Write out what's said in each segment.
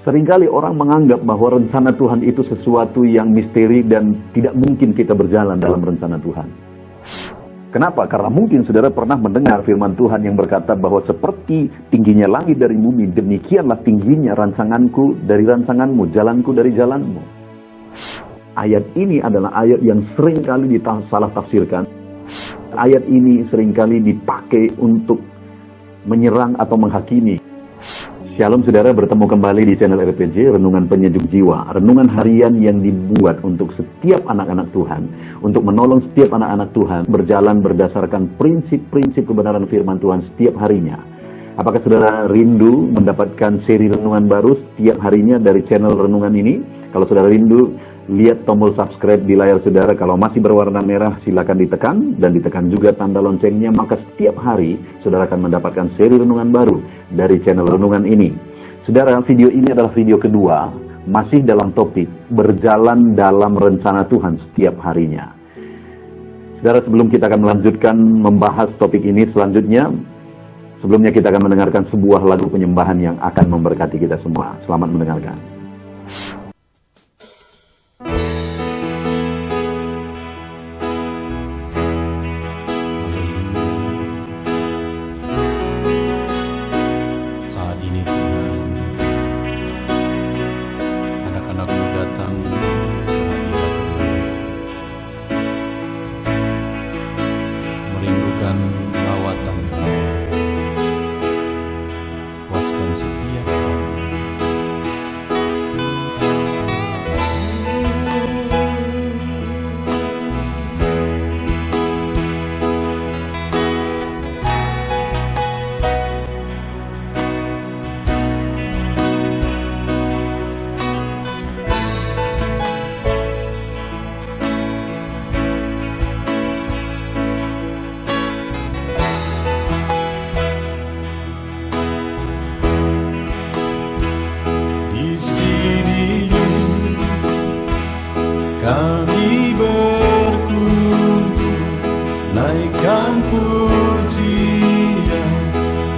Seringkali orang menganggap bahwa rencana Tuhan itu sesuatu yang misteri dan tidak mungkin kita berjalan dalam rencana Tuhan. Kenapa? Karena mungkin saudara pernah mendengar firman Tuhan yang berkata bahwa seperti tingginya langit dari bumi, demikianlah tingginya rancanganku dari rancanganmu, jalanku dari jalanmu. Ayat ini adalah ayat yang seringkali salah tafsirkan. Ayat ini seringkali dipakai untuk menyerang atau menghakimi. Shalom saudara, bertemu kembali di channel RPG, Renungan Penyejuk Jiwa. Renungan harian yang dibuat untuk setiap anak-anak Tuhan, untuk menolong setiap anak-anak Tuhan berjalan berdasarkan prinsip-prinsip kebenaran firman Tuhan setiap harinya. Apakah saudara rindu mendapatkan seri renungan baru setiap harinya dari channel renungan ini? Kalau saudara rindu, lihat tombol subscribe di layar saudara. Kalau masih berwarna merah, silakan ditekan, dan ditekan juga tanda loncengnya. Maka setiap hari saudara akan mendapatkan seri renungan baru dari channel renungan ini. Saudara, video ini adalah video kedua, masih dalam topik berjalan dalam rencana Tuhan setiap harinya. Saudara, sebelum kita akan melanjutkan membahas topik ini selanjutnya, sebelumnya kita akan mendengarkan sebuah lagu penyembahan yang akan memberkati kita semua. Selamat mendengarkan. Kami berkumpul, naikkan pujian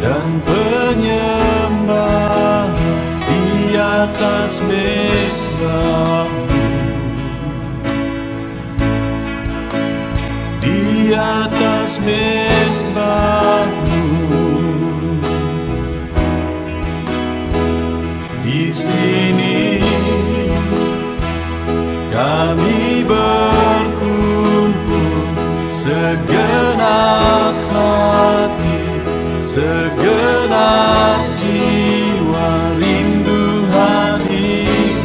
dan penyembahan di atas mezbah-Mu, di atas mezbah-Mu. Di sini kami berkumpul, segenap hati, segenap jiwa, rindu hadirat-Mu.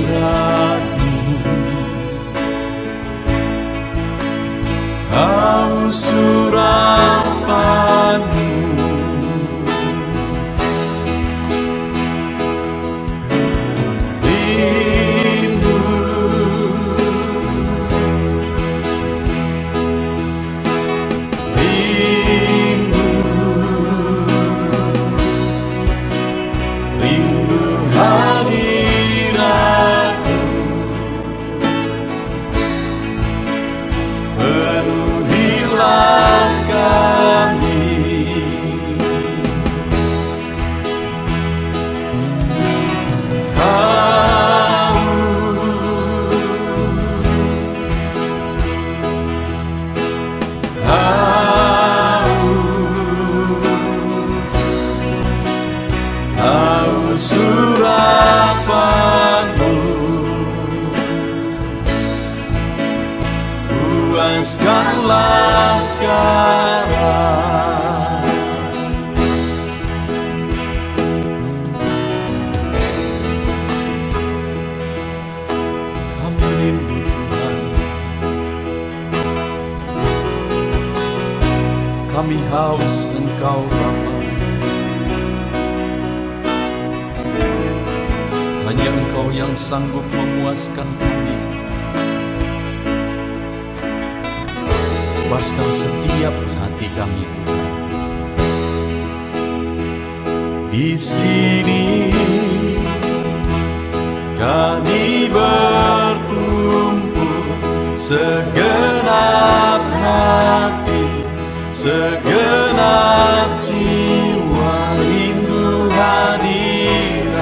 Haus urapan-Mu, surapan-Mu, puaskanlah sekarang. Kami rindu Tuhan, kami haus Engkau Bapa. Hanya Engkau yang sanggup memuaskan kami. Puaskan setiap hati kami, Tuhan. Di sini kami berkumpul, segenap hati, segenap jiwa, rindu hadirat-Mu.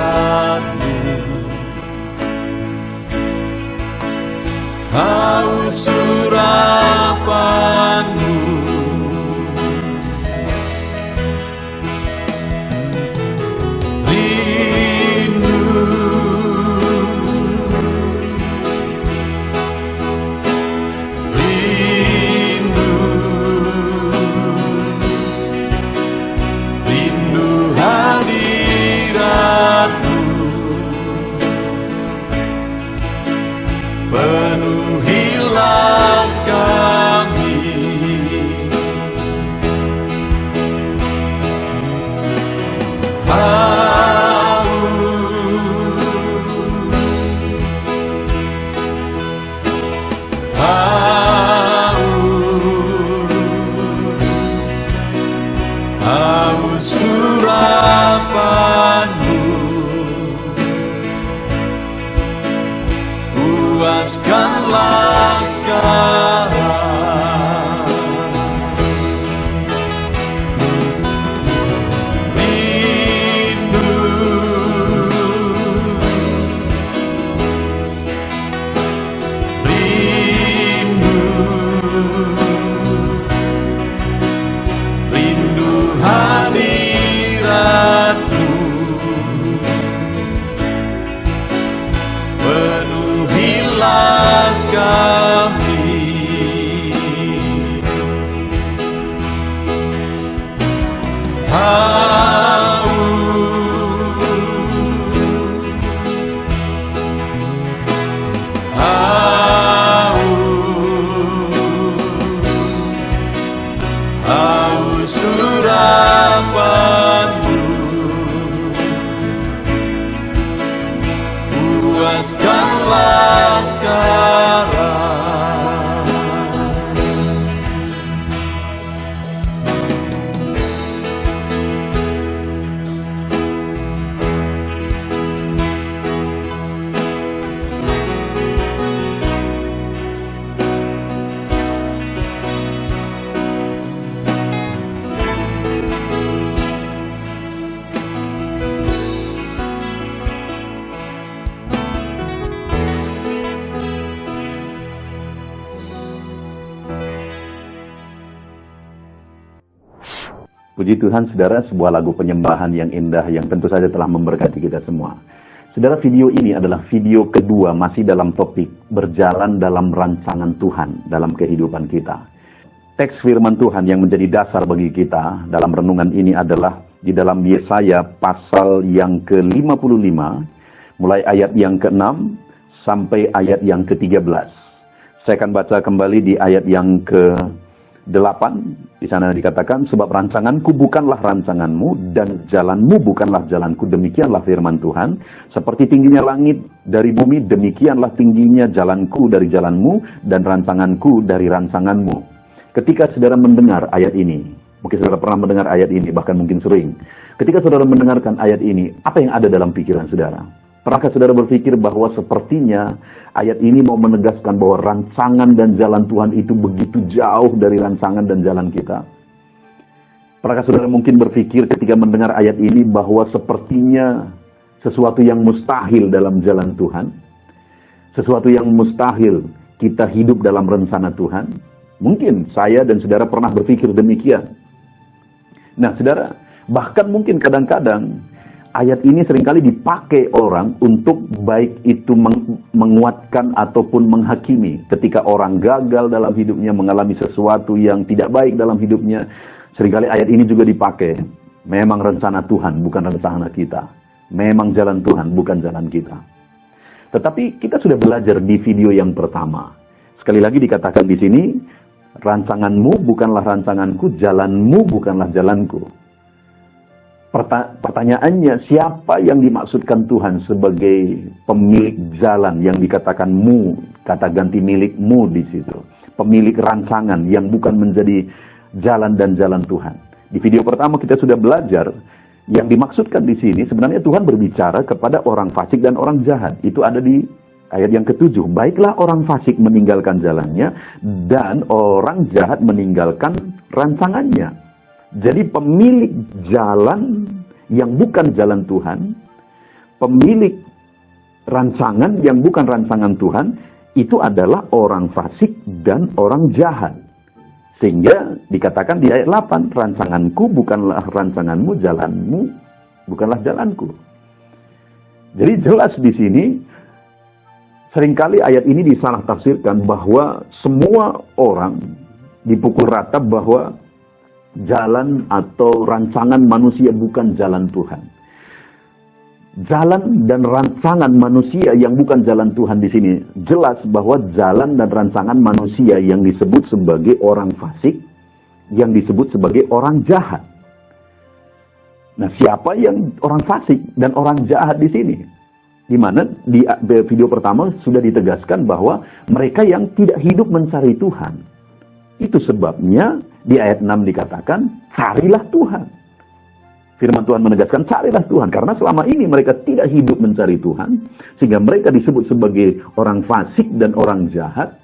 Puji Tuhan, saudara, sebuah lagu penyembahan yang indah yang tentu saja telah memberkati kita semua. Saudara, video ini adalah video kedua masih dalam topik berjalan dalam rancangan Tuhan dalam kehidupan kita. Teks firman Tuhan yang menjadi dasar bagi kita dalam renungan ini adalah di dalam Yesaya pasal yang ke-55, mulai ayat yang ke-6 sampai ayat yang ke-13. Saya akan baca kembali di ayat yang ke-8. Di sana dikatakan, sebab rancanganku bukanlah rancanganmu, dan jalanmu bukanlah jalanku. Demikianlah firman Tuhan. Seperti tingginya langit dari bumi, demikianlah tingginya jalanku dari jalanmu, dan rancanganku dari rancanganmu. Ketika saudara mendengar ayat ini, mungkin saudara pernah mendengar ayat ini, bahkan mungkin sering. Ketika saudara mendengarkan ayat ini, apa yang ada dalam pikiran saudara? Pernahkah saudara berpikir bahwa sepertinya ayat ini mau menegaskan bahwa rancangan dan jalan Tuhan itu begitu jauh dari rancangan dan jalan kita? Pernahkah saudara mungkin berpikir ketika mendengar ayat ini bahwa sepertinya sesuatu yang mustahil dalam jalan Tuhan? Sesuatu yang mustahil kita hidup dalam rencana Tuhan? Mungkin saya dan saudara pernah berpikir demikian. Nah, saudara, bahkan mungkin kadang-kadang ayat ini seringkali dipakai orang untuk baik itu menguatkan ataupun menghakimi. Ketika orang gagal dalam hidupnya, mengalami sesuatu yang tidak baik dalam hidupnya, seringkali ayat ini juga dipakai. Memang rencana Tuhan, bukan rencana kita. Memang jalan Tuhan, bukan jalan kita. Tetapi kita sudah belajar di video yang pertama. Sekali lagi dikatakan di sini, rancanganmu bukanlah rancanganku, jalanmu bukanlah jalanku. Pertanyaannya, siapa yang dimaksudkan Tuhan sebagai pemilik jalan yang dikatakan mu, kata ganti milikmu di situ. Pemilik rancangan yang bukan menjadi jalan dan jalan Tuhan. Di video pertama kita sudah belajar yang dimaksudkan di sini sebenarnya Tuhan berbicara kepada orang fasik dan orang jahat. Itu ada di ayat yang ke-7. Baiklah orang fasik meninggalkan jalannya dan orang jahat meninggalkan rancangannya. Jadi pemilik jalan yang bukan jalan Tuhan, pemilik rancangan yang bukan rancangan Tuhan, itu adalah orang fasik dan orang jahat. Sehingga dikatakan di ayat 8, rancanganku bukanlah rancanganmu, jalanmu bukanlah jalanku. Jadi jelas di sini, seringkali ayat ini disalah tafsirkan bahwa semua orang dipukul rata bahwa jalan atau rancangan manusia bukan jalan Tuhan. Jalan dan rancangan manusia yang bukan jalan Tuhan di sini jelas bahwa jalan dan rancangan manusia yang disebut sebagai orang fasik, yang disebut sebagai orang jahat. Nah, siapa yang orang fasik dan orang jahat di sini? Di mana di video pertama sudah ditegaskan bahwa mereka yang tidak hidup mencari Tuhan. Itu sebabnya di ayat 6 dikatakan, carilah Tuhan. Firman Tuhan menegaskan, carilah Tuhan. Karena selama ini mereka tidak hidup mencari Tuhan, sehingga mereka disebut sebagai orang fasik dan orang jahat,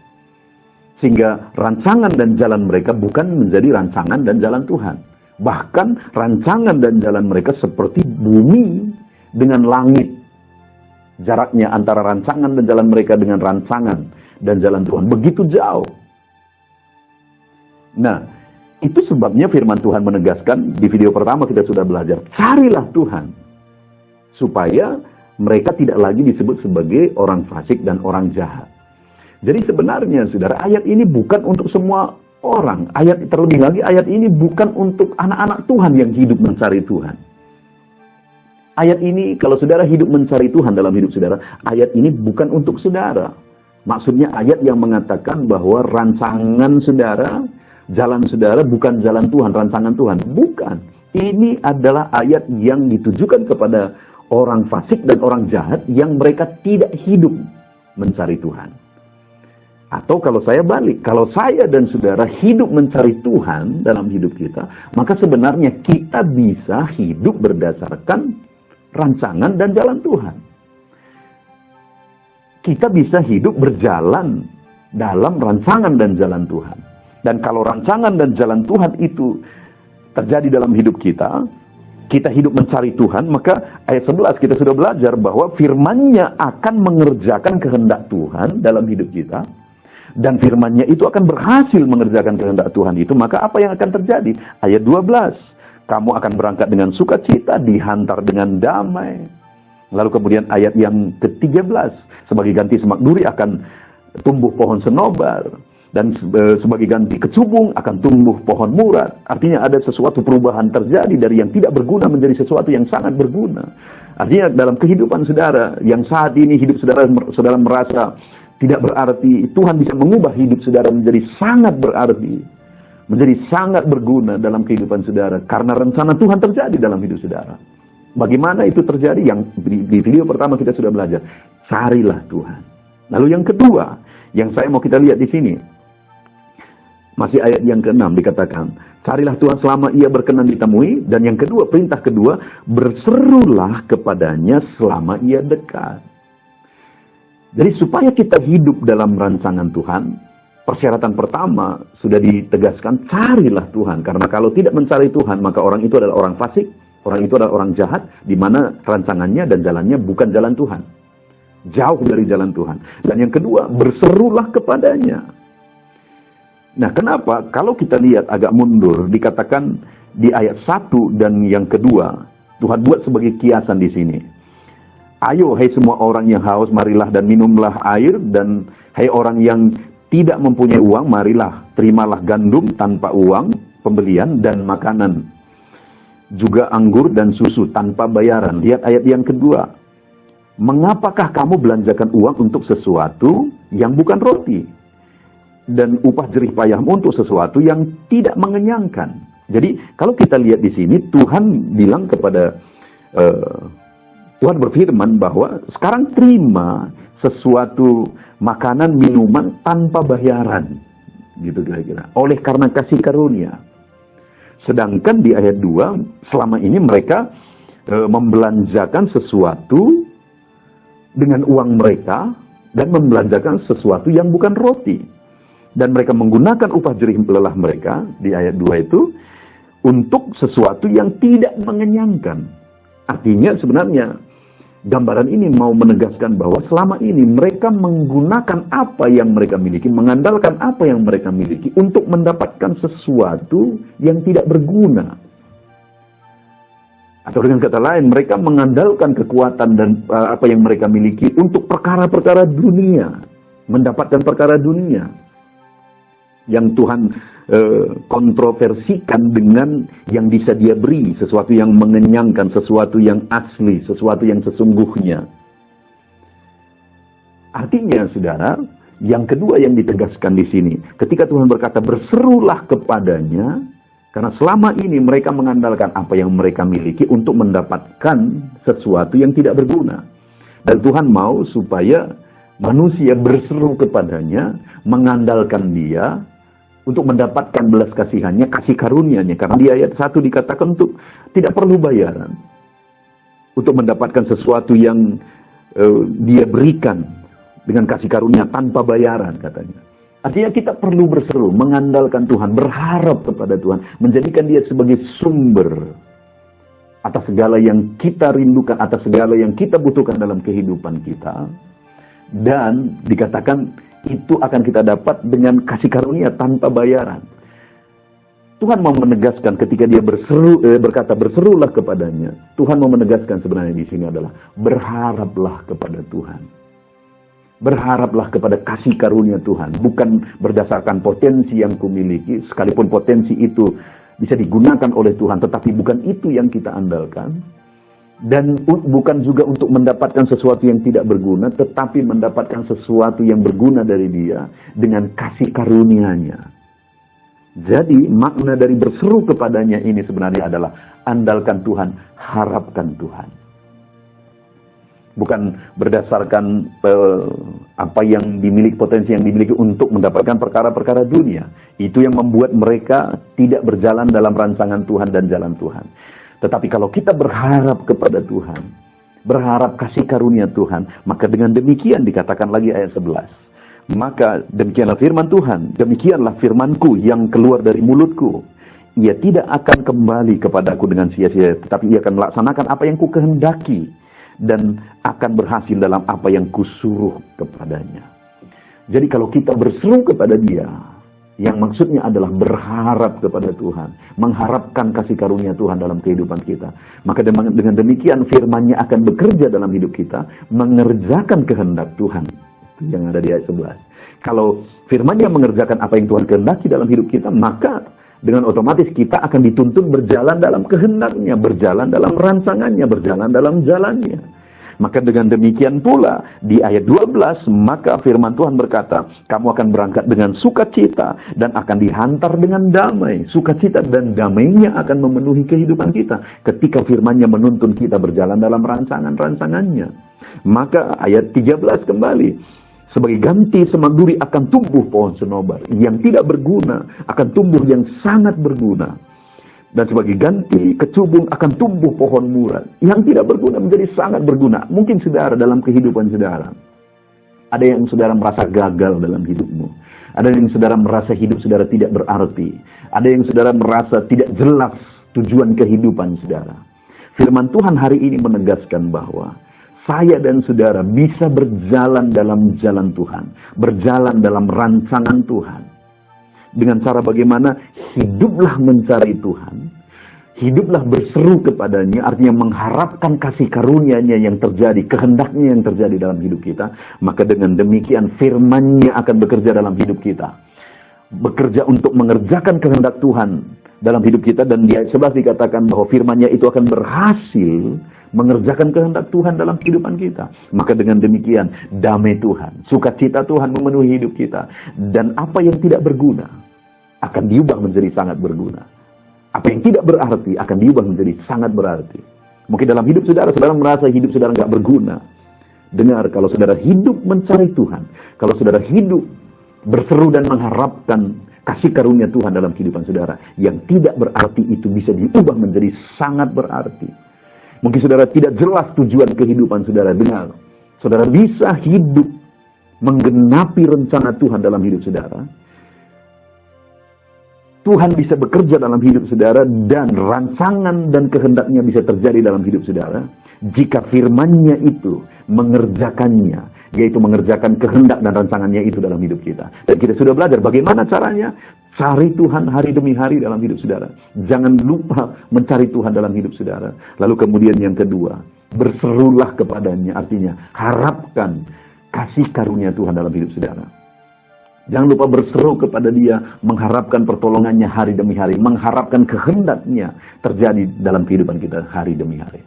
sehingga rancangan dan jalan mereka bukan menjadi rancangan dan jalan Tuhan. Bahkan rancangan dan jalan mereka seperti bumi dengan langit. Jaraknya antara rancangan dan jalan mereka dengan rancangan dan jalan Tuhan begitu jauh. Nah, itu sebabnya firman Tuhan menegaskan, di video pertama kita sudah belajar, carilah Tuhan. Supaya mereka tidak lagi disebut sebagai orang fasik dan orang jahat. Jadi sebenarnya, saudara, ayat ini bukan untuk semua orang. Terlebih lagi, ayat ini bukan untuk anak-anak Tuhan yang hidup mencari Tuhan. Ayat ini, kalau saudara hidup mencari Tuhan dalam hidup saudara, ayat ini bukan untuk saudara. Maksudnya ayat yang mengatakan bahwa rancangan saudara, jalan saudara bukan jalan Tuhan, rancangan Tuhan. Bukan. Ini adalah ayat yang ditujukan kepada orang fasik dan orang jahat yang mereka tidak hidup mencari Tuhan. Atau kalau saya balik, kalau saya dan saudara hidup mencari Tuhan dalam hidup kita, maka sebenarnya kita bisa hidup berdasarkan rancangan dan jalan Tuhan. Kita bisa hidup berjalan dalam rancangan dan jalan Tuhan. Dan kalau rancangan dan jalan Tuhan itu terjadi dalam hidup kita, kita hidup mencari Tuhan, maka ayat 11 kita sudah belajar bahwa firman-Nya akan mengerjakan kehendak Tuhan dalam hidup kita. Dan firman-Nya itu akan berhasil mengerjakan kehendak Tuhan itu, maka apa yang akan terjadi? Ayat 12, Kamu akan berangkat dengan sukacita, dihantar dengan damai. Lalu kemudian ayat yang ke-13, sebagai ganti semak duri akan tumbuh pohon senobar, dan sebagai ganti kecubung akan tumbuh pohon murad. Artinya ada sesuatu perubahan terjadi dari yang tidak berguna menjadi sesuatu yang sangat berguna. Artinya dalam kehidupan saudara yang saat ini hidup saudara merasa tidak berarti, Tuhan bisa mengubah hidup saudara menjadi sangat berarti, menjadi sangat berguna dalam kehidupan saudara, karena rencana Tuhan terjadi dalam hidup saudara. Bagaimana itu terjadi? Yang di video pertama kita sudah belajar. Carilah Tuhan. Lalu yang kedua, yang saya mau kita lihat di sini, masih ayat yang ke-6 dikatakan, carilah Tuhan selama ia berkenan ditemui. Dan yang kedua, perintah kedua, berserulah kepadanya selama ia dekat. Jadi supaya kita hidup dalam rancangan Tuhan, persyaratan pertama sudah ditegaskan, carilah Tuhan. Karena kalau tidak mencari Tuhan, maka orang itu adalah orang fasik, orang itu adalah orang jahat, di mana rancangannya dan jalannya bukan jalan Tuhan. Jauh dari jalan Tuhan. Dan yang kedua, berserulah kepadanya. Nah, kenapa? Kalau kita lihat agak mundur, dikatakan di ayat 1 dan yang kedua, Tuhan buat sebagai kiasan di sini. Ayo, hai semua orang yang haus, marilah dan minumlah air, dan hai orang yang tidak mempunyai uang, marilah, terimalah gandum tanpa uang pembelian dan makanan, juga anggur dan susu tanpa bayaran. Lihat ayat yang kedua. Mengapakah kamu belanjakan uang untuk sesuatu yang bukan roti, dan upah jerih payahmu untuk sesuatu yang tidak mengenyangkan? Jadi kalau kita lihat di sini, Tuhan bilang kepada Tuhan berfirman bahwa sekarang terima sesuatu makanan, minuman tanpa bayaran, gitu kira-kira, oleh karena kasih karunia. Sedangkan di ayat 2, selama ini mereka membelanjakan sesuatu dengan uang mereka dan membelanjakan sesuatu yang bukan roti. Dan mereka menggunakan upah jerih lelah mereka di ayat 2 itu untuk sesuatu yang tidak mengenyangkan. Artinya sebenarnya gambaran ini mau menegaskan bahwa selama ini mereka menggunakan apa yang mereka miliki, mengandalkan apa yang mereka miliki untuk mendapatkan sesuatu yang tidak berguna. Atau dengan kata lain, mereka mengandalkan kekuatan dan apa yang mereka miliki untuk perkara-perkara dunia, mendapatkan perkara dunia yang Tuhan kontroversikan dengan yang bisa Dia beri, sesuatu yang mengenyangkan, sesuatu yang asli, sesuatu yang sesungguhnya. Artinya, saudara, yang kedua yang ditegaskan di sini, ketika Tuhan berkata berserulah kepadanya, karena selama ini mereka mengandalkan apa yang mereka miliki untuk mendapatkan sesuatu yang tidak berguna. Dan Tuhan mau supaya manusia berseru kepadanya, mengandalkan Dia untuk mendapatkan belas kasihannya, kasih karunia-Nya. Karena di ayat 1 dikatakan untuk tidak perlu bayaran, untuk mendapatkan sesuatu yang Dia berikan dengan kasih karunia tanpa bayaran, katanya. Artinya kita perlu berseru, mengandalkan Tuhan, berharap kepada Tuhan, menjadikan Dia sebagai sumber atas segala yang kita rindukan, atas segala yang kita butuhkan dalam kehidupan kita. Dan dikatakan itu akan kita dapat dengan kasih karunia tanpa bayaran. Tuhan mau menegaskan ketika Dia berkata berserulah kepadanya, Tuhan mau menegaskan sebenarnya di sini adalah berharaplah kepada Tuhan. Berharaplah kepada kasih karunia Tuhan, bukan berdasarkan potensi yang kumiliki, sekalipun potensi itu bisa digunakan oleh Tuhan, tetapi bukan itu yang kita andalkan. Dan bukan juga untuk mendapatkan sesuatu yang tidak berguna, tetapi mendapatkan sesuatu yang berguna dari Dia dengan kasih karunia-Nya. Jadi makna dari berseru kepadanya ini sebenarnya adalah andalkan Tuhan, harapkan Tuhan. Bukan berdasarkan apa yang dimiliki, potensi yang dimiliki untuk mendapatkan perkara-perkara dunia. Itu yang membuat mereka tidak berjalan dalam rancangan Tuhan dan jalan Tuhan. Tetapi kalau kita berharap kepada Tuhan, berharap kasih karunia Tuhan, maka dengan demikian dikatakan lagi ayat 11. Maka demikianlah firman Tuhan, demikianlah firmanku yang keluar dari mulutku. Ia tidak akan kembali kepadaku dengan sia-sia, tetapi ia akan melaksanakan apa yang ku kehendaki dan akan berhasil dalam apa yang kusuruh kepadanya. Jadi kalau kita berseru kepada Dia, Yang maksudnya adalah berharap kepada Tuhan, mengharapkan kasih karunia Tuhan dalam kehidupan kita. Maka dengan demikian firman-Nya akan bekerja dalam hidup kita, mengerjakan kehendak Tuhan. Itu yang ada di ayat 11. Kalau firman-Nya mengerjakan apa yang Tuhan kehendaki dalam hidup kita, maka dengan otomatis kita akan dituntut berjalan dalam kehendak-Nya, berjalan dalam rancangan-Nya, berjalan dalam jalan-Nya. Maka dengan demikian pula di ayat 12, maka firman Tuhan berkata, kamu akan berangkat dengan sukacita dan akan dihantar dengan damai. Sukacita dan damainya akan memenuhi kehidupan kita ketika firman-Nya menuntun kita berjalan dalam rancangan-rancangannya. Maka ayat 13 kembali, sebagai ganti semak duri akan tumbuh pohon senobar yang tidak berguna, akan tumbuh yang sangat berguna. Dan sebagai ganti kecubung akan tumbuh pohon murad yang tidak berguna menjadi sangat berguna. Mungkin saudara dalam kehidupan saudara, ada yang saudara merasa gagal dalam hidupmu. Ada yang saudara merasa hidup saudara tidak berarti. Ada yang saudara merasa tidak jelas tujuan kehidupan saudara. Firman Tuhan hari ini menegaskan bahwa saya dan saudara bisa berjalan dalam jalan Tuhan, berjalan dalam rancangan Tuhan. Dengan cara bagaimana? Hiduplah mencari Tuhan, hiduplah berseru kepadanya, artinya mengharapkan kasih karunia-Nya yang terjadi, kehendaknya yang terjadi dalam hidup kita. Maka dengan demikian firman-Nya akan bekerja dalam hidup kita, bekerja untuk mengerjakan kehendak Tuhan dalam hidup kita. Dan di ayat 11 dikatakan bahwa firman-Nya itu akan berhasil mengerjakan kehendak Tuhan dalam kehidupan kita. Maka dengan demikian damai Tuhan, sukacita Tuhan memenuhi hidup kita. Dan apa yang tidak berguna akan diubah menjadi sangat berguna. Apa yang tidak berarti akan diubah menjadi sangat berarti. Mungkin dalam hidup saudara, saudara merasa hidup saudara nggak berguna. Dengar, kalau saudara hidup mencari Tuhan, kalau saudara hidup berseru dan mengharapkan kasih karunia Tuhan dalam kehidupan saudara, yang tidak berarti itu bisa diubah menjadi sangat berarti. Mungkin saudara tidak jelas tujuan kehidupan saudara. Dengar, saudara bisa hidup menggenapi rencana Tuhan dalam hidup saudara. Tuhan bisa bekerja dalam hidup saudara dan rancangan dan kehendaknya bisa terjadi dalam hidup saudara jika firman-Nya itu mengerjakannya, yaitu mengerjakan kehendak dan rancangannya itu dalam hidup kita. Dan kita sudah belajar bagaimana caranya. Cari Tuhan hari demi hari dalam hidup saudara. Jangan lupa mencari Tuhan dalam hidup saudara. Lalu kemudian yang kedua, berserulah kepadanya, artinya harapkan kasih karunia Tuhan dalam hidup saudara. Jangan lupa berseru kepada Dia, mengharapkan pertolongannya hari demi hari, mengharapkan kehendaknya terjadi dalam kehidupan kita hari demi hari.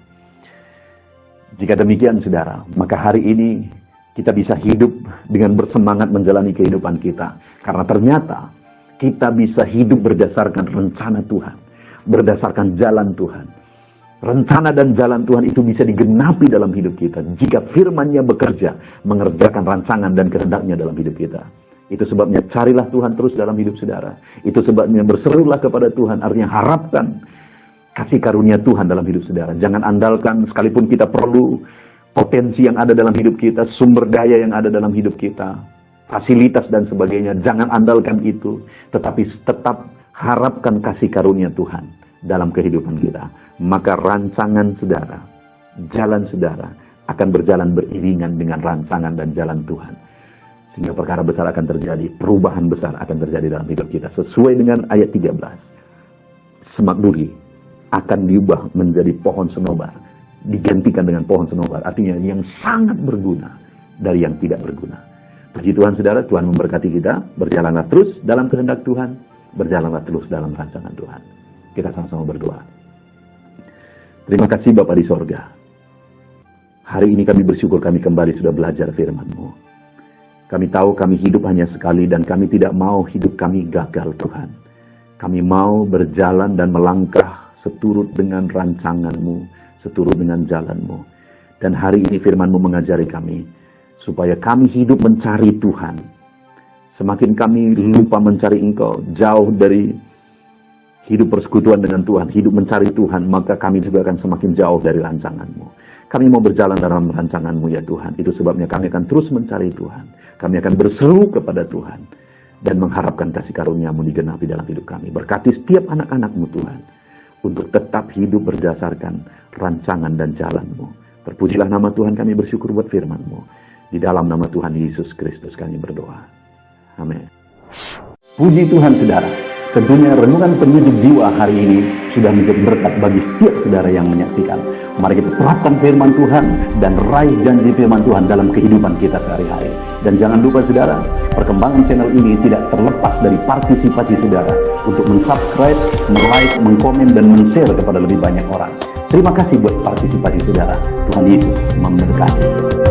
Jika demikian saudara, maka hari ini kita bisa hidup dengan bersemangat menjalani kehidupan kita. Karena ternyata kita bisa hidup berdasarkan rencana Tuhan, berdasarkan jalan Tuhan. Rencana dan jalan Tuhan itu bisa digenapi dalam hidup kita jika firman-Nya bekerja, mengerjakan rancangan dan kehendaknya dalam hidup kita. Itu sebabnya carilah Tuhan terus dalam hidup saudara. Itu sebabnya berserulah kepada Tuhan, artinya harapkan kasih karunia Tuhan dalam hidup saudara. Jangan andalkan, sekalipun kita perlu potensi yang ada dalam hidup kita, sumber daya yang ada dalam hidup kita, fasilitas dan sebagainya, jangan andalkan itu. Tetapi tetap harapkan kasih karunia Tuhan dalam kehidupan kita. Maka rancangan saudara, jalan saudara akan berjalan beriringan dengan rancangan dan jalan Tuhan. Sehingga perkara besar akan terjadi, perubahan besar akan terjadi dalam hidup kita. Sesuai dengan ayat 13. Semak duri akan diubah menjadi pohon senobar, digantikan dengan pohon senobar. Artinya yang sangat berguna dari yang tidak berguna. Puji Tuhan saudara, Tuhan memberkati kita. Berjalanlah terus dalam kehendak Tuhan, berjalanlah terus dalam rancangan Tuhan. Kita sama-sama berdoa. Terima kasih Bapa di sorga. Hari ini kami bersyukur kami kembali sudah belajar firman-Mu. Kami tahu kami hidup hanya sekali dan kami tidak mau hidup kami gagal Tuhan. Kami mau berjalan dan melangkah seturut dengan rancangan-Mu, seturut dengan jalan-Mu. Dan hari ini firman-Mu mengajari kami supaya kami hidup mencari Tuhan. Semakin kami lupa mencari Engkau, jauh dari hidup persekutuan dengan Tuhan, hidup mencari Tuhan, maka kami juga akan semakin jauh dari rancangan-Mu. Kami mau berjalan dalam rancangan-Mu ya Tuhan. Itu sebabnya kami akan terus mencari Tuhan. Kami akan berseru kepada Tuhan dan mengharapkan kasih karunia-Mu digenapi dalam hidup kami. Berkati setiap anak-anak-Mu Tuhan untuk tetap hidup berdasarkan rancangan dan jalan-Mu. Terpujilah nama Tuhan, kami bersyukur buat firman-Mu. Di dalam nama Tuhan Yesus Kristus kami berdoa. Amin. Puji Tuhan saudara, tentunya renungan penyejuk jiwa hari ini sudah menjadi berkat bagi setiap saudara yang menyaksikan. Mari kita terapkan firman Tuhan dan raih janji firman Tuhan dalam kehidupan kita sehari-hari. Dan jangan lupa saudara, perkembangan channel ini tidak terlepas dari partisipasi saudara untuk mensubscribe, like, mengkomen, dan men-share kepada lebih banyak orang. Terima kasih buat partisipasi saudara. Tuhan Yesus memberkati.